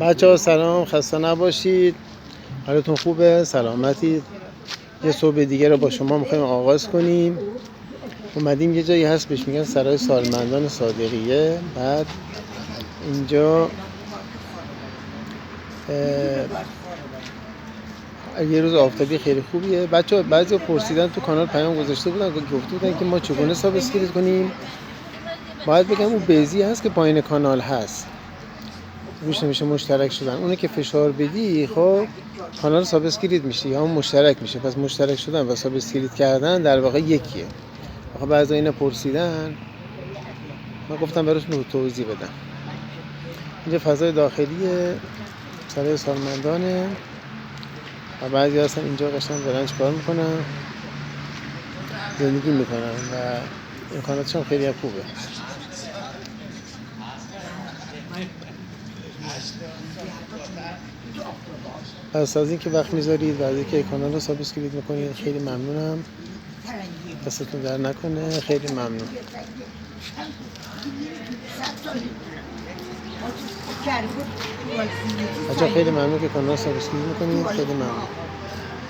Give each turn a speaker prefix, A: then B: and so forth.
A: بچه‌ها سلام، خسته نباشید. حالتون خوبه؟ سلامتید؟ یه صبح دیگه رو با شما میخوایم آغاز کنیم. اومدیم یه جایی هست بهش میگن سرای سالمندان صادقیه. بعد اینجا یه روز آفتابی خیلی خوبیه. بچه‌ها بعضی پرسیدن تو کانال پیام گذاشته بودن، گفته بودن که ما چگونه سابسکرایب کنیم. باید بگم اون بیزی هست که پایین کانال هست، روش نمیشه مشترک شدن. اونه که فشار بدی خب کانال سابسکرایب میشه یا هم مشترک میشه. پس مشترک شدن و سابسکرایب کردن در واقع یکیه. آخه بعضی اینا پرسیدن، من گفتم براشون توضیح بدم. اینجا فضای داخلی سرای سالمندانه و بعضی هستن اینجا قشنگ دارن کار میکنن، زندگی میکنن و امکاناتش هم خیلی خوبه. پس از اینکه وقت میذارید و از اینکه کانال رو سابسکرایب میکنید خیلی ممنونم. دستتون در نکنه. خیلی ممنون. بچه‌ها خیلی ممنون که کانال رو سابسکرایب میکنید. خیلی ممنون.